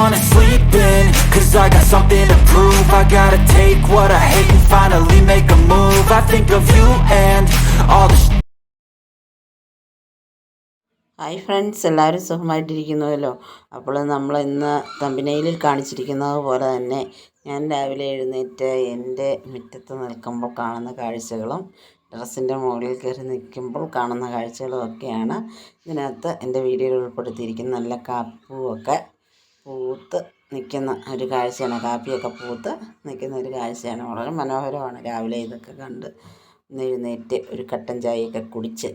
wanna sleep in, cause I got something to prove. I gotta take what I hate and finally make a move. I think of you and all the hi friends, എല്ലാവരും സുഖമായിട്ടിരിക്കുന്നുവല്ലോ. അപ്പോൾ നമ്മൾ ഇന്ന് തമ്പനയിലിൽ കാണിച്ചിരിക്കുന്നത് പോലെ തന്നെ ഞാൻ രാവിലെ എഴുന്നേറ്റ് എൻ്റെ മുറ്റത്ത് നിൽക്കുമ്പോൾ കാണുന്ന കാഴ്ചകളും ടെറസിൻ്റെ മുകളിൽ കയറി നിൽക്കുമ്പോൾ കാണുന്ന കാഴ്ചകളും ഒക്കെയാണ് ഇതിനകത്ത് എൻ്റെ വീഡിയോയിൽ ഉൾപ്പെടുത്തിയിരിക്കുന്ന. നല്ല കാപ്പുമൊക്കെ പൂത്ത് നിൽക്കുന്ന ഒരു കാഴ്ചയാണ്, കാപ്പിയൊക്കെ പൂത്ത് നിൽക്കുന്ന ഒരു കാഴ്ചയാണ്. വളരെ മനോഹരമാണ്. രാവിലെ ഇതൊക്കെ കണ്ട് എഴുന്നേറ്റ് ഒരു കട്ടൻ ചായയൊക്കെ കുടിച്ച്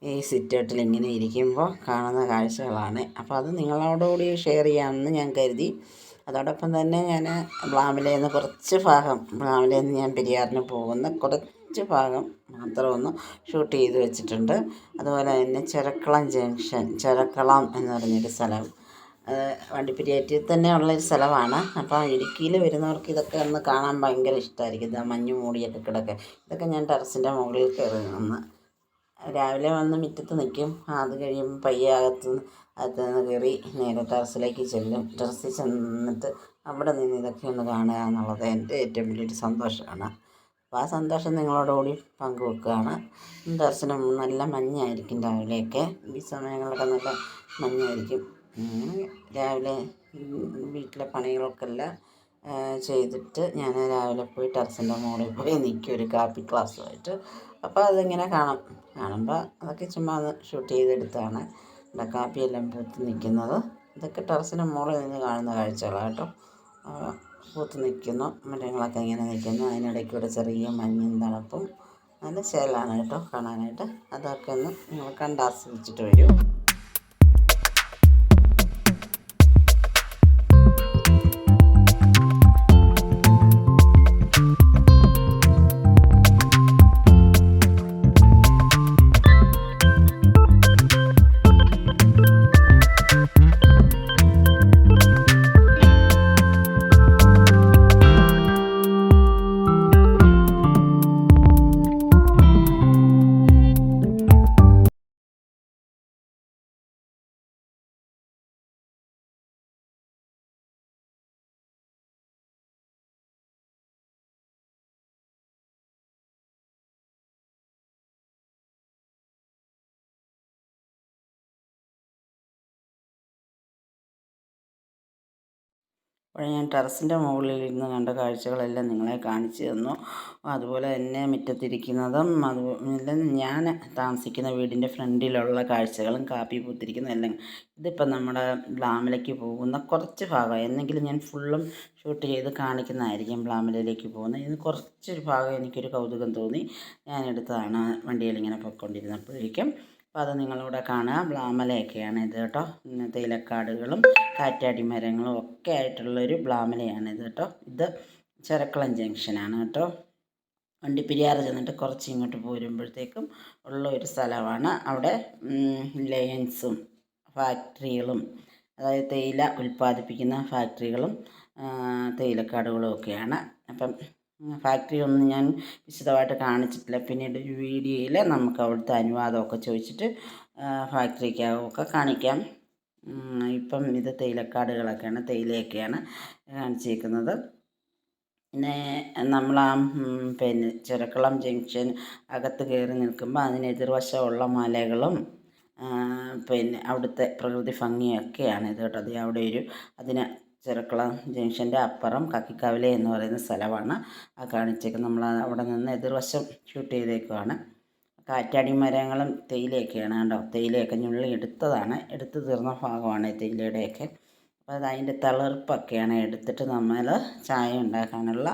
ഈ സിറ്റൗട്ടിൽ ഇങ്ങനെ ഇരിക്കുമ്പോൾ കാണുന്ന കാഴ്ചകളാണ്. അപ്പോൾ അത് നിങ്ങളോടുകൂടി ഷെയർ ചെയ്യാമെന്ന് ഞാൻ കരുതി. അതോടൊപ്പം തന്നെ ഞാൻ പ്ലാമിലേന്ന് കുറച്ച് ഭാഗം, പ്ലാമിലേന്ന് ഞാൻ പെരിയാറിന് പോകുന്ന കുറച്ച് ഭാഗം മാത്രമൊന്ന് ഷൂട്ട് ചെയ്ത് വെച്ചിട്ടുണ്ട്. അതുപോലെ തന്നെ ചെറക്കളം ജംഗ്ഷൻ, ചെറക്കളം എന്ന് പറഞ്ഞൊരു സ്ഥലം, വണ്ടിപ്പെരിയാറ്റിൽ തന്നെ ഉള്ളൊരു സ്ഥലമാണ്. അപ്പോൾ ഇടുക്കിയിൽ വരുന്നവർക്ക് ഇതൊക്കെ ഒന്ന് കാണാൻ ഭയങ്കര ഇഷ്ടമായിരിക്കും. ഇതാ മഞ്ഞ് മൂടിയൊക്കെ കിടക്കുക. ഇതൊക്കെ ഞാൻ ടെറസിൻ്റെ മുകളിൽ കയറി നിന്ന് രാവിലെ വന്ന് മുറ്റത്ത് നിൽക്കും. അത് കഴിയുമ്പോൾ പയ്യെ അകത്തുനിന്ന് കയറി നേരെ ടെറസിലേക്ക് ചെല്ലും. ടെറസിൽ ചെന്നിട്ട് അവിടെ നിന്ന് ഇതൊക്കെ ഒന്ന് കാണുക എന്നുള്ളത് എൻ്റെ ഏറ്റവും വലിയൊരു സന്തോഷമാണ്. അപ്പോൾ ആ സന്തോഷം നിങ്ങളോടുകൂടി പങ്കുവെക്കുകയാണ്. ടെറസിന് നല്ല മഞ്ഞായിരിക്കും രാവിലെയൊക്കെ. ഈ സമയങ്ങളിലൊക്കെ നല്ല മഞ്ഞായിരിക്കും. രാവിലെ വീട്ടിലെ പണികളൊക്കെ എല്ലാം ചെയ്തിട്ട് ഞാൻ രാവിലെ പോയി ടെറസിൻ്റെ മുകളിൽ പോയി നിൽക്കും ഒരു കാപ്പി ഗ്ലാസ്സുമായിട്ട്. അപ്പോൾ അതിങ്ങനെ കാണുമ്പോൾ അതൊക്കെ ചുമ്മാ അത് ഷൂട്ട് ചെയ്തെടുത്താണ്. ഇവിടെ കാപ്പിയെല്ലാം പൂത്ത് നിൽക്കുന്നത്. ഇതൊക്കെ ടെറസിൻ്റെ മുകളിൽ നിന്ന് കാണുന്ന കാഴ്ചകളാണ് കേട്ടോ. പൂത്ത് നിൽക്കുന്നു, മരങ്ങളൊക്കെ ഇങ്ങനെ നിൽക്കുന്നു. അതിനിടയ്ക്കൂടെ ചെറിയ മഞ്ഞും തണുപ്പും നല്ല ചേലാണ് കേട്ടോ കാണാനായിട്ട്. അതൊക്കെ ഒന്ന് നിങ്ങൾ കണ്ടാസ്വദിച്ചിട്ട് വരൂ. അപ്പോൾ ഞാൻ ടെറസിൻ്റെ മുകളിലിരുന്ന് കണ്ട കാഴ്ചകളെല്ലാം നിങ്ങളെ കാണിച്ചു തന്നു. അതുപോലെ തന്നെ മുറ്റത്തിരിക്കുന്നതും അതുപോലെ ഞാൻ താമസിക്കുന്ന വീടിൻ്റെ ഫ്രണ്ടിലുള്ള കാഴ്ചകളും കാപ്പി പൂത്തിരിക്കുന്നതെല്ലാം. ഇതിപ്പോൾ നമ്മുടെ പ്ലാമലയ്ക്ക് പോകുന്ന കുറച്ച് ഭാഗം, എന്നെങ്കിലും ഞാൻ ഫുള്ളും ഷൂട്ട് ചെയ്ത് കാണിക്കുന്നതായിരിക്കും. പ്ലാമലയിലേക്ക് പോകുന്ന ഇത് കുറച്ചൊരു ഭാഗം എനിക്കൊരു കൗതുകം തോന്നി, ഞാൻ എടുത്തതാണ് വണ്ടിയിൽ ഇങ്ങനെ പോയിക്കൊണ്ടിരുന്നപ്പോഴേക്കും. അപ്പോൾ അത് നിങ്ങളിവിടെ കാണുക. പ്ലാമലയൊക്കെയാണ് ഇത് കേട്ടോ. തേയിലക്കാടുകളും കാറ്റാടി മരങ്ങളും ഒക്കെ ആയിട്ടുള്ളൊരു പ്ലാമലയാണിത് കേട്ടോ. ഇത് ചെറക്കളം ജംഗ്ഷനാണ് കേട്ടോ. വണ്ടിപ്പെരിയാർ ചെന്നിട്ട് കുറച്ച് ഇങ്ങോട്ട് പോരുമ്പോഴത്തേക്കും ഉള്ള ഒരു സ്ഥലമാണ്. അവിടെ ലയൻസും ഫാക്ടറികളും, അതായത് തേയില ഉൽപ്പാദിപ്പിക്കുന്ന ഫാക്ടറികളും തേയിലക്കാടുകളും ഒക്കെയാണ്. അപ്പം ഫാക്ടറി ഒന്നും ഞാൻ വിശദമായിട്ട് കാണിച്ചിട്ടില്ല. പിന്നീട് ഒരു വീഡിയോയിൽ നമുക്ക് അവിടുത്തെ അനുവാദമൊക്കെ ചോദിച്ചിട്ട് ഫാക്ടറിക്കൊക്കെ കാണിക്കാം. ഇപ്പം ഇത് തേയിലക്കാടുകളൊക്കെയാണ്, തേയിലയൊക്കെയാണ് കാണിച്ചിരിക്കുന്നത്. പിന്നെ നമ്മൾ ചെറക്കളം ജംഗ്ഷൻ അകത്ത് കയറി നിൽക്കുമ്പോൾ അതിന് എതിർവശമുള്ള മലകളും അവിടുത്തെ പ്രകൃതി ഭംഗിയൊക്കെയാണ് ഇത് കേട്ടോ. അത് അവിടെ അതിന് ചെറക്കളം ജംഗ്ഷൻ്റെ അപ്പുറം കക്കിക്കവല എന്ന് പറയുന്ന സ്ഥലമാണ് ആ കാണിച്ചേക്കുന്നത്. നമ്മൾ അവിടെ നിന്ന് എതിർവശം ഷൂട്ട് ചെയ്തേക്കുവാണ്. കാറ്റാടി മരങ്ങളും തേയിലയൊക്കെയാണ് കേട്ടോ. തേയിലയൊക്കെ ഞുള്ളി എടുത്ത് തീർന്ന ഭാഗമാണ് തേയിലയുടെയൊക്കെ. അപ്പോൾ അത് അതിൻ്റെ തളിർപ്പൊക്കെയാണ് എടുത്തിട്ട് നമ്മൾ ചായ ഉണ്ടാക്കാനുള്ള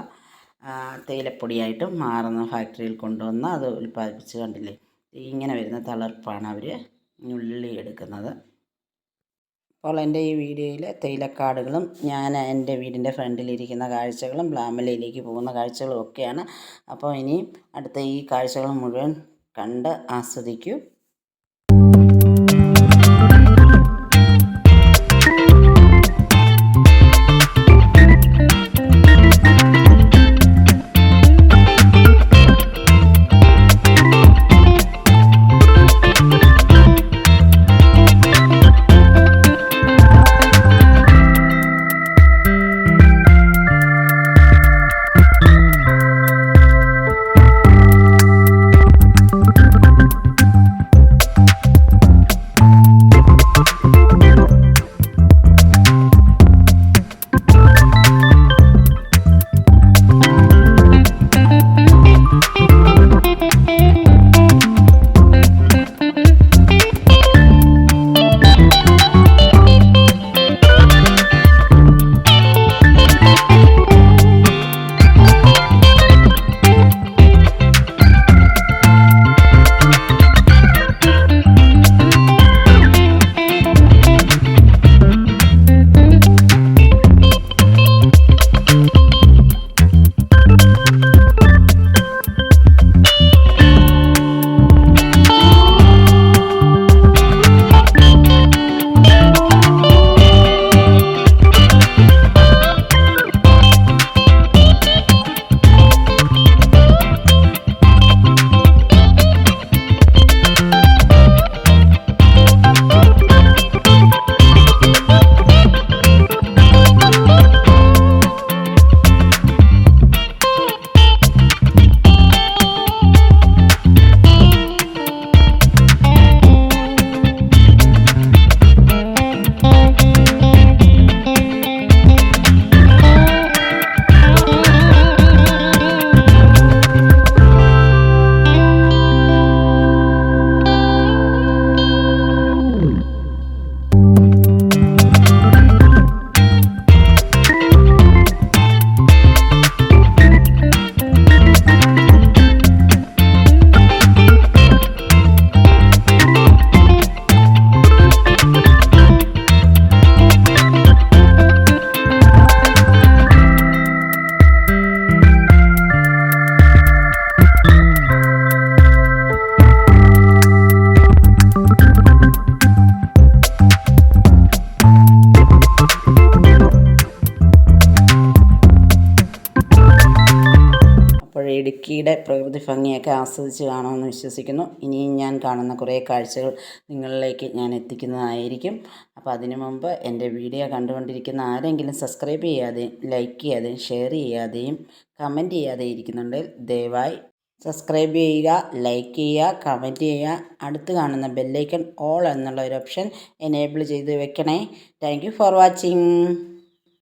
തേയിലപ്പൊടിയായിട്ട് മാറുന്ന ഫാക്ടറിയിൽ കൊണ്ടുവന്ന് അത് ഉൽപ്പാദിപ്പിച്ച് കണ്ടില്ലേ. ഇങ്ങനെ വരുന്ന തളിർപ്പാണ് അവർ ഞുള്ളി എടുക്കുന്നത്. അപ്പോൾ എൻ്റെ ഈ വീഡിയോയിൽ തേയിലക്കാടുകളും ഞാൻ എൻ്റെ വീടിൻ്റെ ഫ്രണ്ടിലിരിക്കുന്ന കാഴ്ചകളും പ്ലാമലയിലേക്ക് പോകുന്ന കാഴ്ചകളും ഒക്കെയാണ്. അപ്പോൾ ഇനിയും അടുത്ത ഈ കാഴ്ചകൾ മുഴുവൻ കണ്ട് ആസ്വദിക്കൂ. ഊട്ടിയുടെ പ്രകൃതി ഭംഗിയൊക്കെ ആസ്വദിച്ച് കാണുമെന്ന് വിശ്വസിക്കുന്നു. ഇനിയും ഞാൻ കാണുന്ന കുറേ കാഴ്ചകൾ നിങ്ങളിലേക്ക് ഞാൻ എത്തിക്കുന്നതായിരിക്കും. അപ്പോൾ അതിനു മുമ്പ് എൻ്റെ വീഡിയോ കണ്ടുകൊണ്ടിരിക്കുന്ന ആരെങ്കിലും സബ്സ്ക്രൈബ് ചെയ്യാതെയും ലൈക്ക് ചെയ്യാതെയും ഷെയർ ചെയ്യാതെയും കമൻറ്റ് ചെയ്യാതെയും ഇരിക്കുന്നുണ്ടെങ്കിൽ ദയവായി സബ്സ്ക്രൈബ് ചെയ്യുക, ലൈക്ക് ചെയ്യുക, കമൻറ്റ് ചെയ്യുക. അടുത്ത് കാണുന്ന ബെല്ലൈക്കൺ ഓൾ എന്നുള്ള ഒരു ഓപ്ഷൻ എനേബിൾ ചെയ്ത് വെക്കണേ. Thank you for watching.